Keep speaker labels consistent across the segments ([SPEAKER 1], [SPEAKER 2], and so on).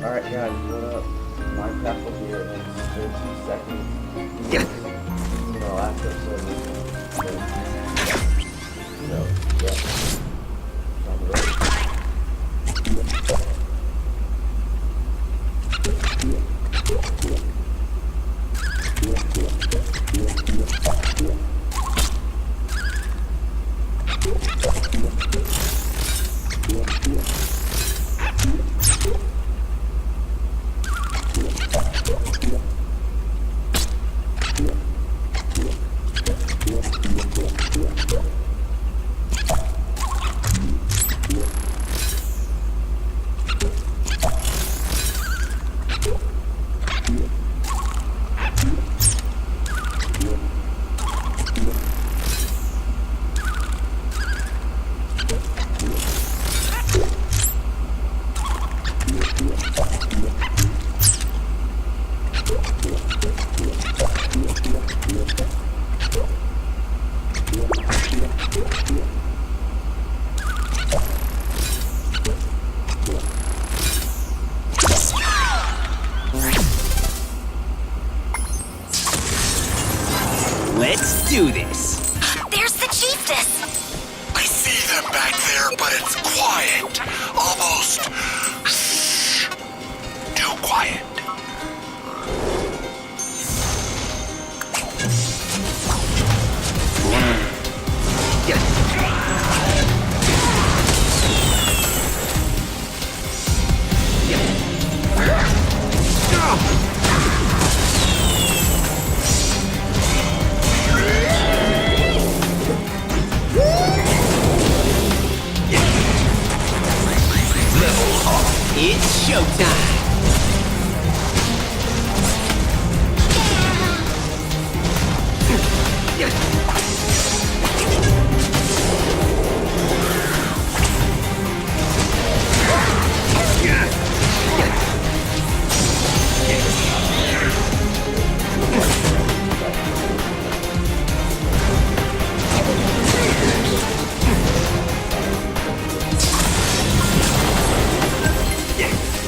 [SPEAKER 1] Alright guys, what up? Minecraft will be here in 13 seconds. Last episode yeah. On the road.
[SPEAKER 2] Let's do this.
[SPEAKER 3] There's the chiefess.
[SPEAKER 4] I see them back there, but it's quiet. Almost too quiet.
[SPEAKER 2] It's showtime.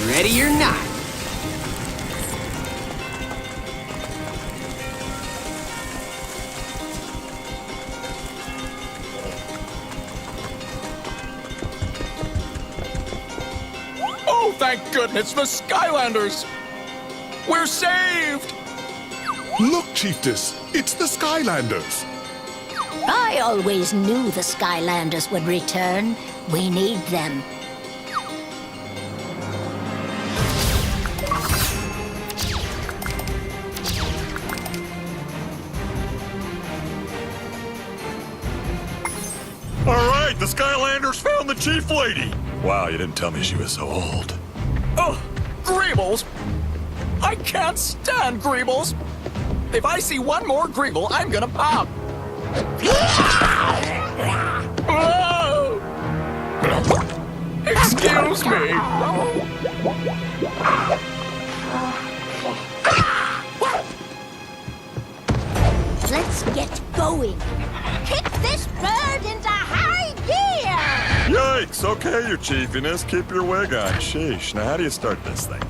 [SPEAKER 2] Ready or not.
[SPEAKER 5] Oh, thank goodness, the Skylanders! We're saved!
[SPEAKER 4] Look, Chiefess, it's the Skylanders.
[SPEAKER 3] I always knew the Skylanders would return. We need them.
[SPEAKER 4] All right, the Skylanders found the Chief Lady. Wow, you didn't tell me she was so old.
[SPEAKER 5] Oh, Greebles! I can't stand Greebles! If I see one more Greeble, I'm gonna pop! Oh! Excuse me!
[SPEAKER 3] Let's get going. Kick this bird into high gear!
[SPEAKER 4] Yikes! Okay, your chiefiness, keep your wig on. Sheesh. Now, how do you start this thing?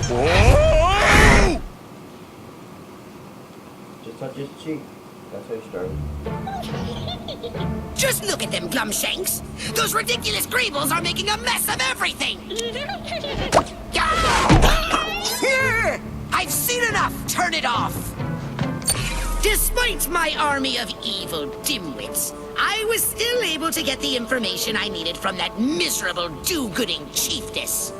[SPEAKER 4] Whoa!
[SPEAKER 1] Just touch his cheek. That's how you start.
[SPEAKER 6] Just look at them, Glumshanks. Those ridiculous Greebles are making a mess of everything. I've seen enough. Turn it off. Despite my army of evil dimwits, I was still able to get the information I needed from that miserable do-gooding chiefess.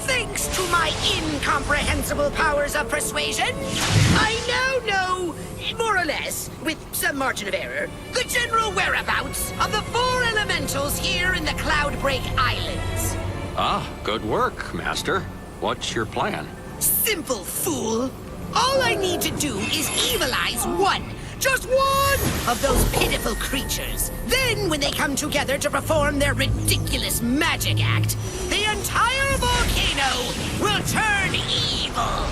[SPEAKER 6] Thanks to my incomprehensible powers of persuasion, I now know, more or less, with some margin of error, the general whereabouts of the 4 elementals here in the Cloudbreak Islands.
[SPEAKER 7] Ah, good work, Master. What's your plan?
[SPEAKER 6] Simple, fool. All I need to do is evilize one, just one, of those pitiful creatures. Then, when they come together to perform their ridiculous magic act, the entire volcano will turn evil.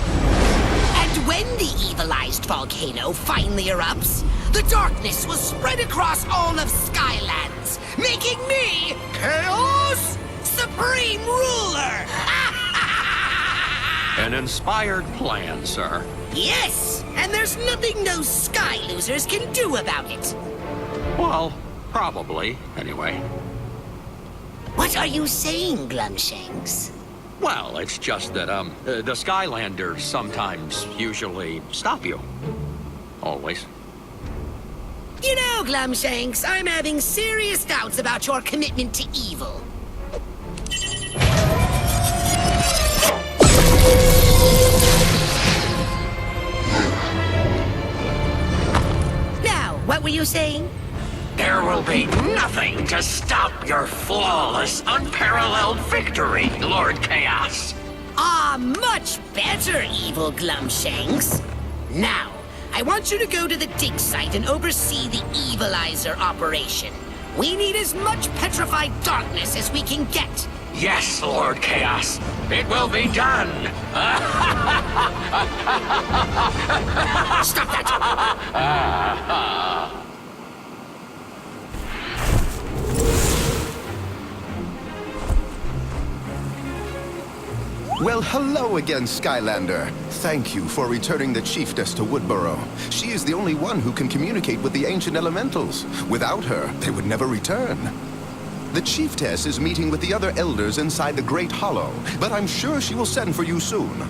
[SPEAKER 6] And when the evilized volcano finally erupts, the darkness will spread across all of Skylands, making me Chaos Supreme Ruler!
[SPEAKER 7] An inspired plan, sir.
[SPEAKER 6] Yes, and there's nothing those sky losers can do about it.
[SPEAKER 7] Well, probably, anyway.
[SPEAKER 6] What are you saying, Glumshanks?
[SPEAKER 7] Well, it's just that, the Skylanders sometimes usually stop you. Always.
[SPEAKER 6] You know, Glumshanks, I'm having serious doubts about your commitment to evil. Now, what were you saying?
[SPEAKER 8] There will be nothing to stop your flawless, unparalleled victory, Lord Chaos.
[SPEAKER 6] Ah, much better, evil Glumshanks. Now, I want you to go to the dig site and oversee the Evilizer operation. We need as much petrified darkness as we can get.
[SPEAKER 8] Yes, Lord Chaos. It will be done.
[SPEAKER 6] Stop that!
[SPEAKER 9] Well, hello again, Skylander. Thank you for returning the Chiefess to Woodborough. She is the only one who can communicate with the ancient elementals. Without her, they would never return. The Chiefess is meeting with the other elders inside the Great Hollow, but I'm sure she will send for you soon.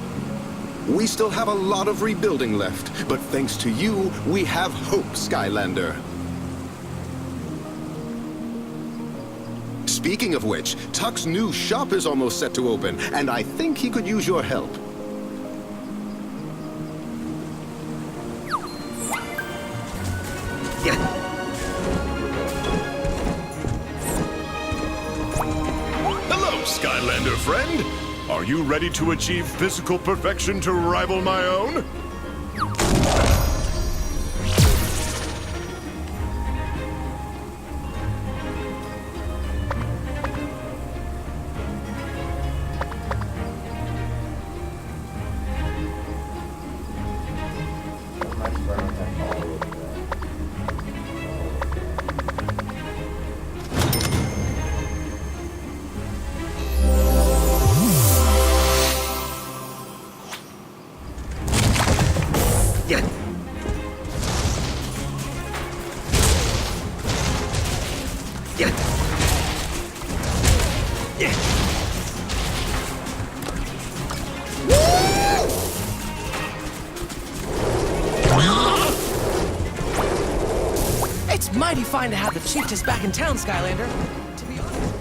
[SPEAKER 9] We still have a lot of rebuilding left, but thanks to you, we have hope, Skylander. Speaking of which, Tuck's new shop is almost set to open, and I think he could use your help.
[SPEAKER 4] Hello, Skylander friend. Are you ready to achieve physical perfection to rival my own?
[SPEAKER 10] It's mighty fine to have the Chiefess back in town, Skylander. To be honest.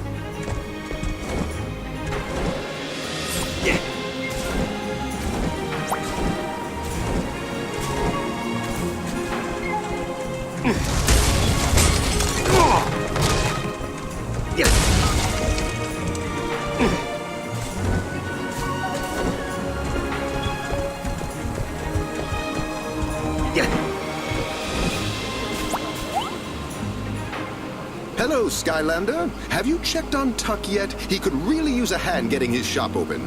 [SPEAKER 9] Hello, Skylander. Have you checked on Tuck yet? He could really use a hand getting his shop open.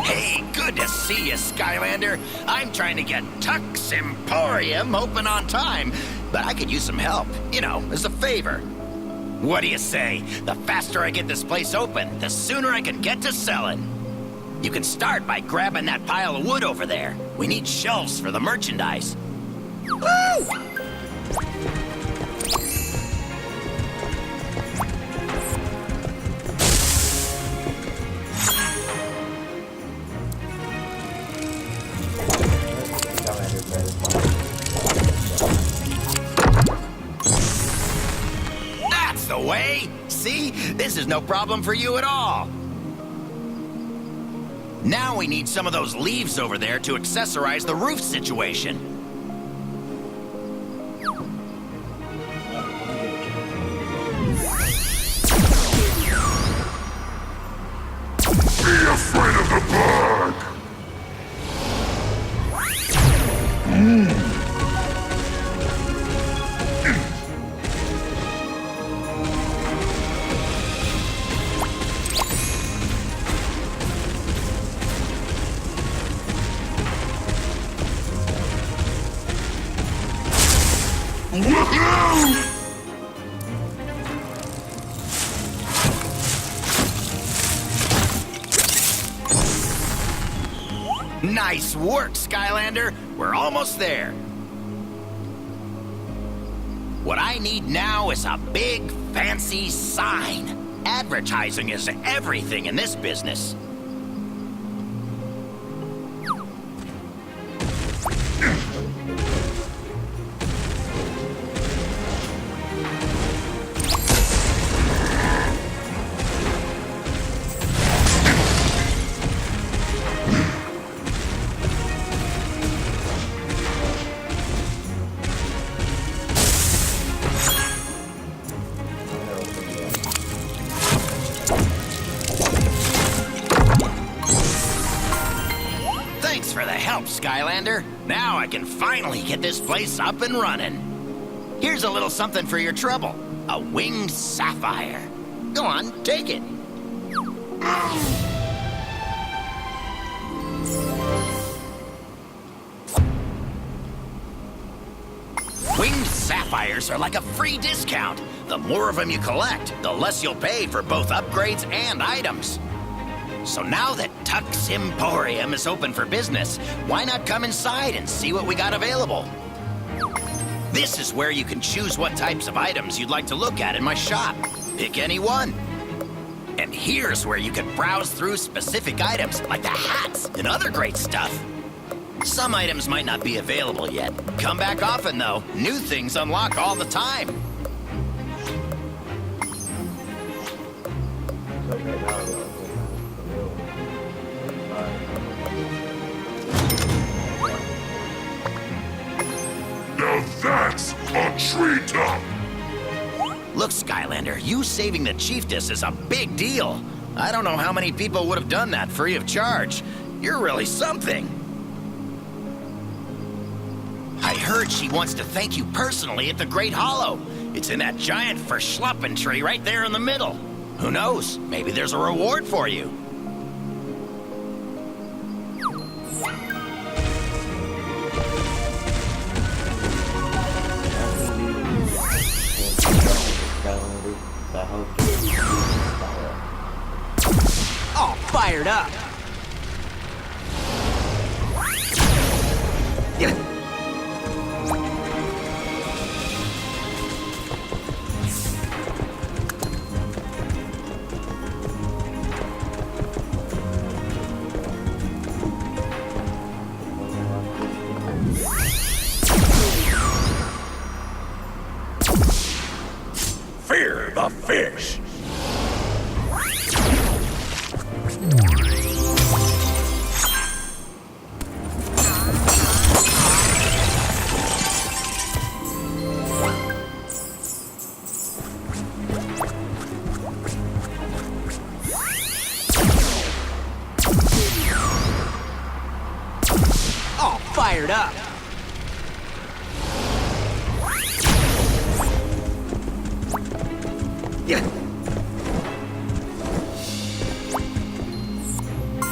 [SPEAKER 5] Hey, good to see you, Skylander. I'm trying to get Tuck's Emporium open on time, but I could use some help, you know, as a favor. What do you say? The faster I get this place open, the sooner I can get to selling. You can start by grabbing that pile of wood over there. We need shelves for the merchandise. Woo! That's the way! See? This is no problem for you at all. Now we need some of those leaves over there to accessorize the roof situation.
[SPEAKER 4] Be afraid of the bug!
[SPEAKER 5] Nice work, Skylander. We're almost there. What I need now is a big, fancy sign. Advertising is everything in this business. Thanks for the help, Skylander. Now I can finally get this place up and running. Here's a little something for your trouble. A winged sapphire. Go on, take it. Winged sapphires are like a free discount. The more of them you collect, the less you'll pay for both upgrades and items. So now that Tux Emporium is open for business, why not come inside and see what we got available? This is where you can choose what types of items you'd like to look at in my shop. Pick any one. And here's where you can browse through specific items like the hats and other great stuff. Some items might not be available yet. Come back often though. New things unlock all the time.
[SPEAKER 4] Now that's a treetop!
[SPEAKER 5] Look, Skylander, you saving the Chiefess is a big deal. I don't know how many people would have done that free of charge. You're really something. I heard she wants to thank you personally at the Great Hollow. It's in that giant verschluppen tree right there in the middle. Who knows? Maybe there's a reward for you.
[SPEAKER 2] All fired up.
[SPEAKER 4] Fear the fish!
[SPEAKER 2] All fired up.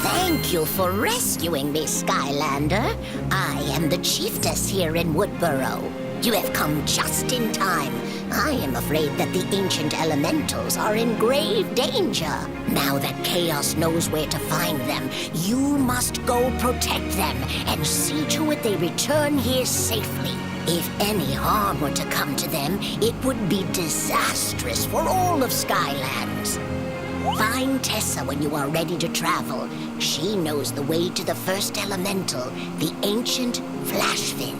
[SPEAKER 3] Thank you for rescuing me, Skylander. I am the chiefess here in Woodborough. You have come just in time. I am afraid that the ancient elementals are in grave danger. Now that Chaos knows where to find them, you must go protect them and see to it they return here safely. If any harm were to come to them, it would be disastrous for all of Skylands. Find Tessa when you are ready to travel. She knows the way to the first elemental, the ancient Flashfin.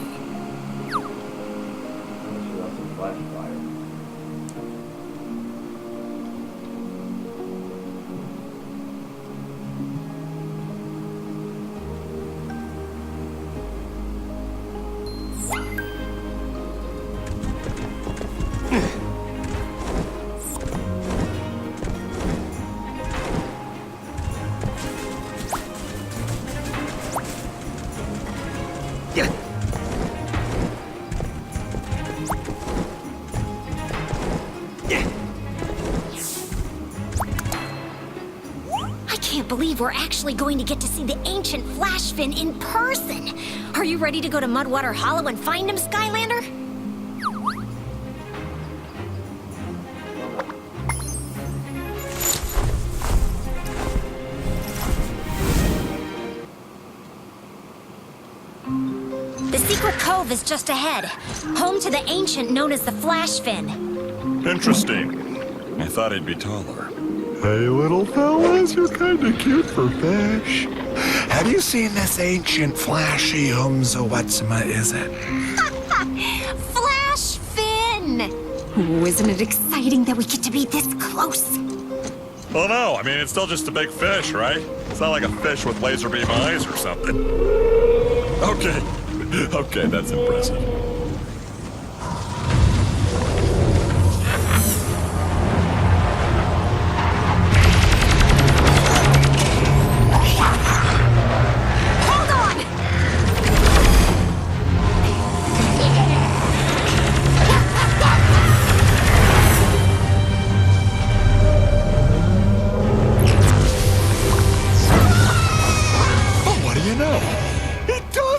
[SPEAKER 11] I can't believe we're actually going to get to see the ancient Flashfin in person. Are you ready to go to Mudwater Hollow and find him, Skylander? The secret cove is just ahead, home to the ancient known as the Flash Fin.
[SPEAKER 4] Interesting. I thought he'd be taller. Hey, little fellas, you're kinda cute for fish. Have you seen this ancient flashy what's-a is it?
[SPEAKER 11] Flash Fin! Oh, isn't it exciting that we get to be this close?
[SPEAKER 4] Well, no, I mean, it's still just a big fish, right? It's not like a fish with laser beam eyes or something. Okay, that's impressive.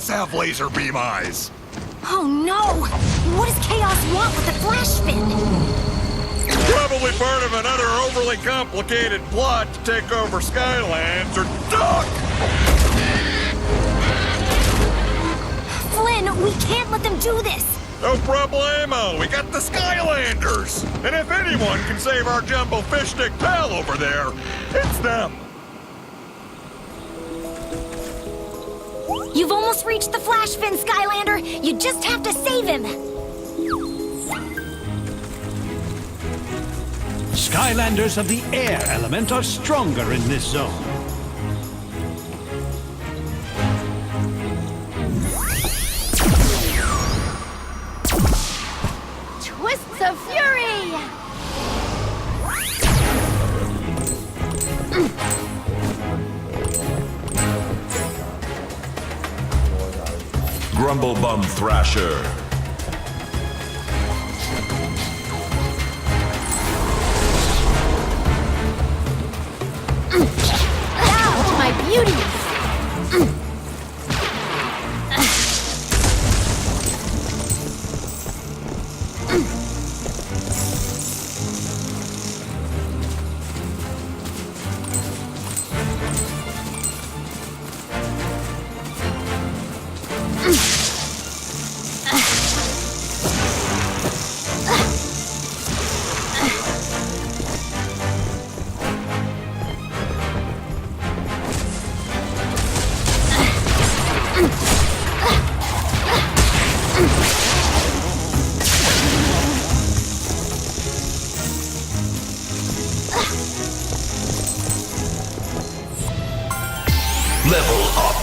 [SPEAKER 4] Have laser beam eyes.
[SPEAKER 11] Oh no! What does Chaos want with the Flash Fin?
[SPEAKER 4] Probably part of another overly complicated plot to take over Skylands or duck!
[SPEAKER 11] Flynn, we can't let them do this!
[SPEAKER 4] No problemo, we got the Skylanders! And if anyone can save our jumbo fish stick pal over there, it's them!
[SPEAKER 11] You've almost reached the Flash Fin, Skylander! You just have to save him!
[SPEAKER 12] Skylanders of the air element are stronger in this zone.
[SPEAKER 11] Twists of Fury!
[SPEAKER 13] Grumble Bum Thrasher.
[SPEAKER 11] Now to my beauties!
[SPEAKER 13] Level up.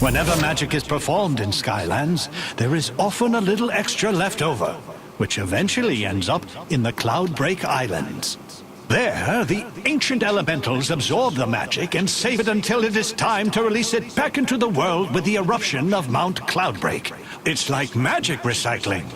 [SPEAKER 12] Whenever magic is performed in Skylands, there is often a little extra left over, which eventually ends up in the Cloudbreak Islands. There, the ancient elementals absorb the magic and save it until it is time to release it back into the world with the eruption of Mount Cloudbreak. It's like magic recycling.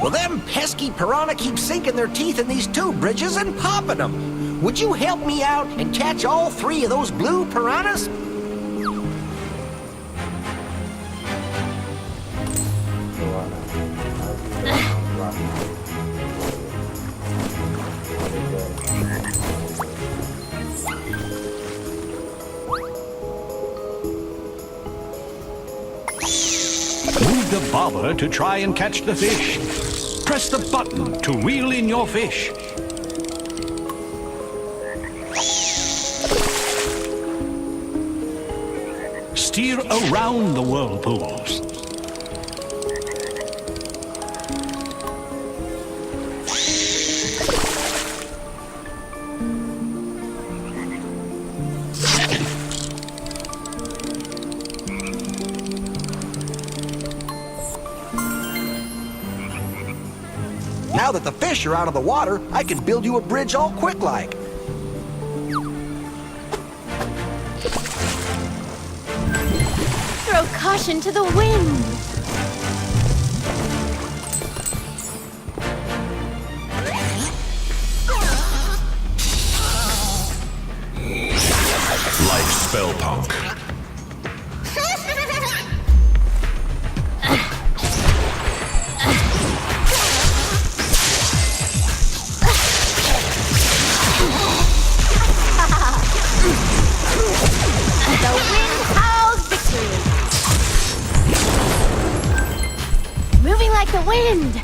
[SPEAKER 2] Well, them pesky piranha keep sinking their teeth in these two bridges and popping them. Would you help me out and catch all three of those blue piranhas?
[SPEAKER 12] Move the bobber to try and catch the fish. Press the button to reel in your fish. Steer around the whirlpools.
[SPEAKER 2] Now that the fish are out of the water, I can build you a bridge all quick like.
[SPEAKER 11] Throw caution to the wind.
[SPEAKER 13] Life spell punk.
[SPEAKER 11] The wind howls victory. Moving like the wind.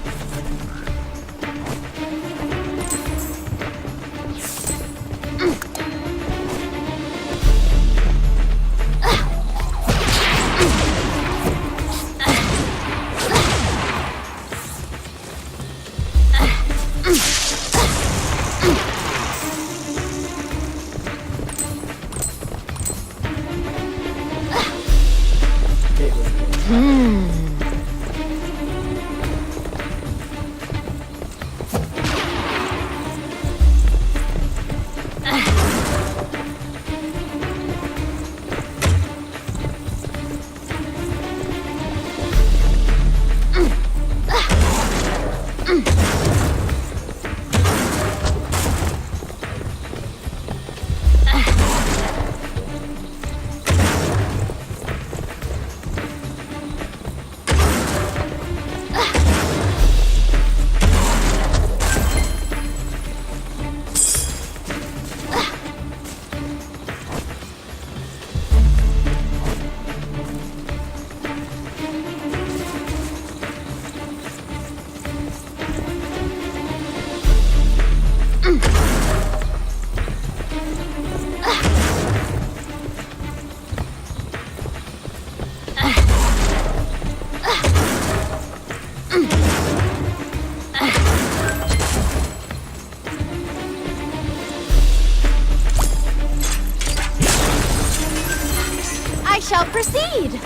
[SPEAKER 11] I shall proceed.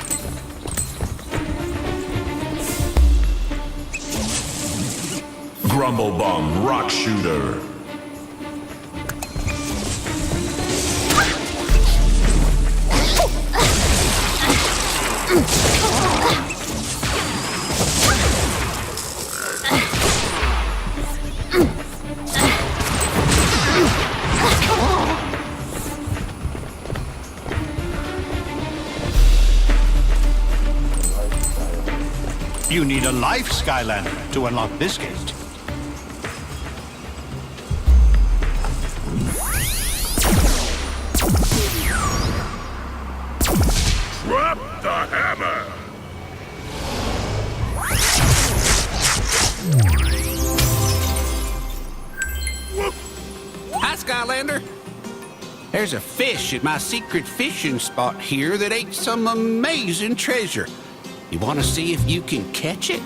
[SPEAKER 13] Grumble Bomb Rock Shooter.
[SPEAKER 12] You need a life, Skylander, to unlock this gate.
[SPEAKER 13] Drop the hammer!
[SPEAKER 14] Hi, Skylander. There's a fish at my secret fishing spot here that ate some amazing treasure. You want to see if you can catch it?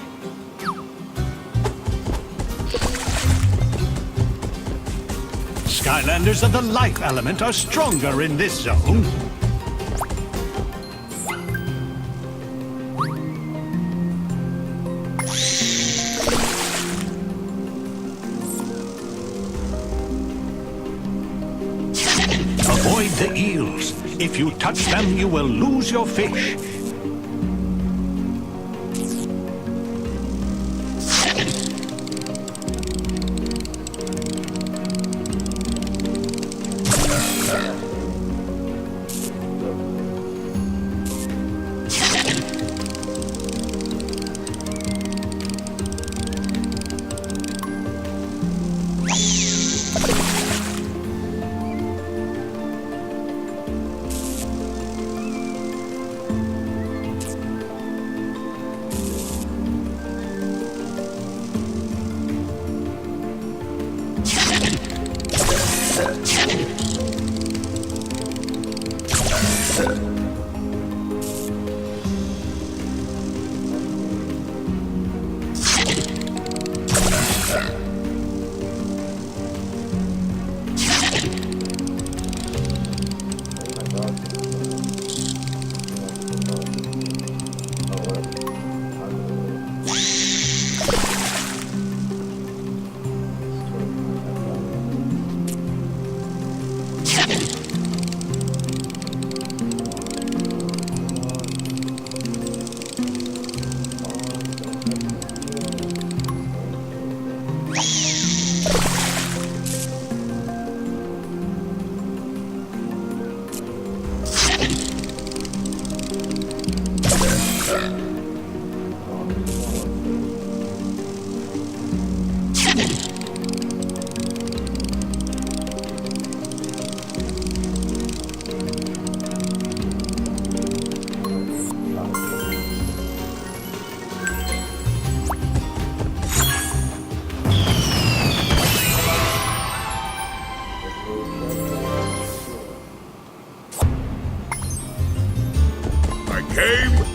[SPEAKER 12] Skylanders of the life element are stronger in this zone. Avoid the eels. If you touch them, you will lose your fish.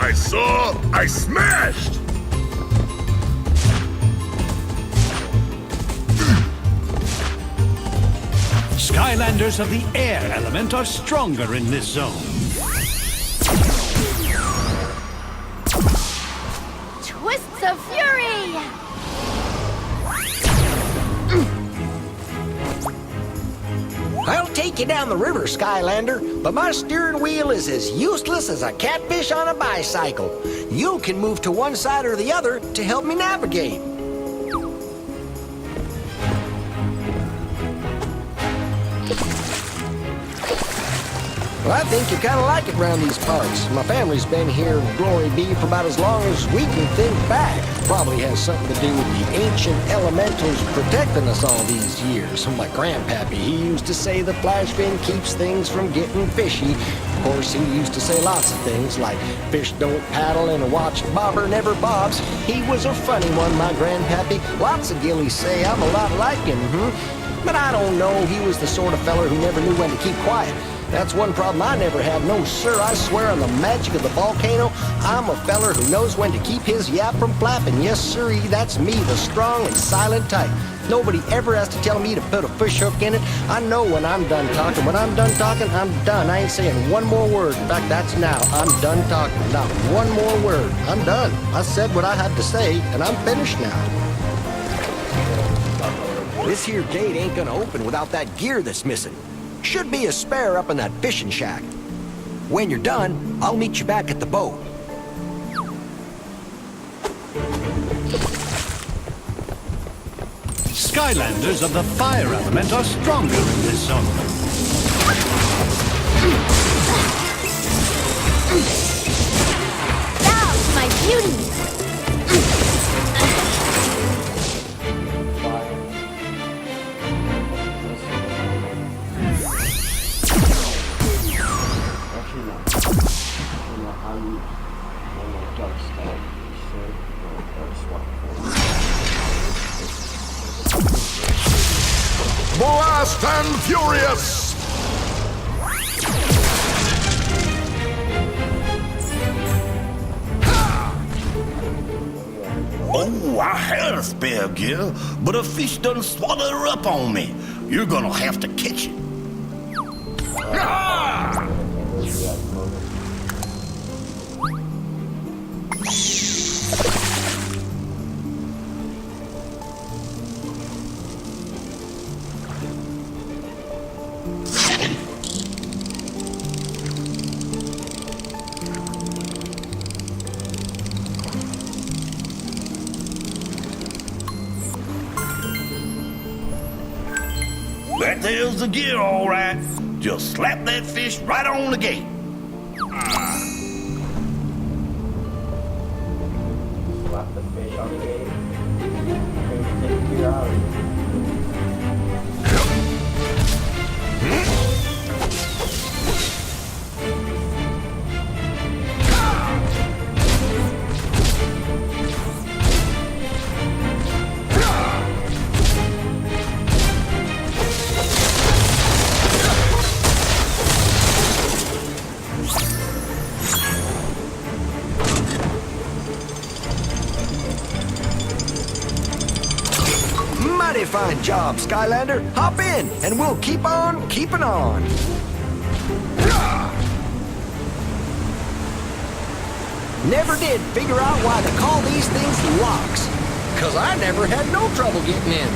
[SPEAKER 13] I saw, I smashed!
[SPEAKER 12] Skylanders of the air element are stronger in this zone.
[SPEAKER 11] Twists of fury!
[SPEAKER 2] I'll take you down the river, Skylander, but my steering wheel is as useless as a catfish on a bicycle. You can move to one side or the other to help me navigate. Well, I think you kind of like it around these parts. My family's been here, glory be, for about as long as we can think back. Probably has something to do with the ancient elementals protecting us all these years. My grandpappy, he used to say the flash fin keeps things from getting fishy. Of course, he used to say lots of things like fish don't paddle and a watched bobber never bobs. He was a funny one, my grandpappy. Lots of gillies say I'm a lot like him, But I don't know, he was the sort of feller who never knew when to keep quiet. That's one problem I never had. No, sir, I swear on the magic of the volcano, I'm a feller who knows when to keep his yap from flapping. Yes, sirree, that's me, the strong and silent type. Nobody ever has to tell me to put a fish hook in it. I know when I'm done talking. When I'm done talking, I'm done. I ain't saying one more word. In fact, that's now. I'm done talking. Not one more word. I'm done. I said what I had to say, and I'm finished now. This here gate ain't gonna open without that gear that's missing. Should be a spare up in that fishing shack. When you're done, I'll meet you back at the boat.
[SPEAKER 12] Skylanders of the fire element are stronger in this zone.
[SPEAKER 11] Thou, my beauty!
[SPEAKER 13] Blast and Furious!
[SPEAKER 5] Oh, I had a spare gear, but a fish done swallowed her up on me. You're gonna have to catch it. Ah! That there's the gear, all right. Just slap that fish right on the gate.
[SPEAKER 1] Slap the fish on the gate. Take the gear out.
[SPEAKER 2] Mighty fine job, Skylander. Hop in, and we'll keep on keeping on. Never did figure out why they call these things locks. 'Cause I never had no trouble getting in.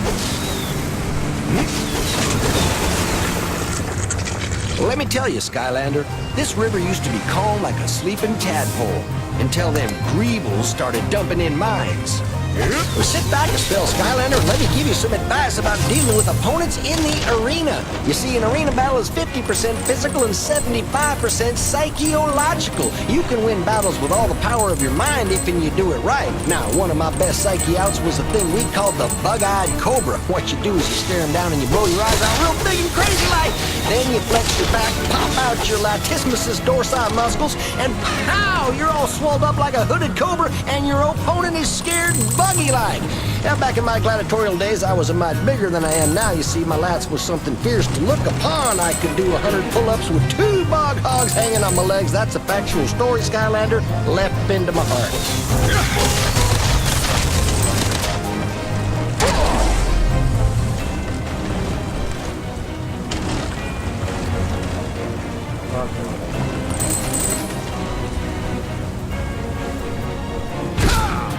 [SPEAKER 2] Let me tell you, Skylander, this river used to be calm like a sleeping tadpole until them greebles started dumping in mines. Well, sit back a spell, Skylander, and let me give you some advice about dealing with opponents in the arena. You see, an arena battle is 50% physical and 75% psychological. You can win battles with all the power of your mind if you do it right. Now, one of my best psyche outs was a thing we called the bug-eyed cobra. What you do is you stare him down and you blow your eyes out real big and crazy like. Then you flex your back, pop out your latissimus dorsi muscles, and pow! You're all swelled up like a hooded cobra, and your opponent is scared buggy-like. Now, back in my gladiatorial days, I was a mite bigger than I am now. You see, my lats was something fierce to look upon. I could do 100 pull-ups with 2 bog hogs hanging on my legs. That's a factual story, Skylander, left into my heart.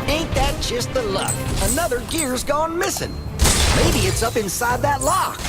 [SPEAKER 2] Ain't that just the luck? Another gear's gone missing. Maybe it's up inside that lock.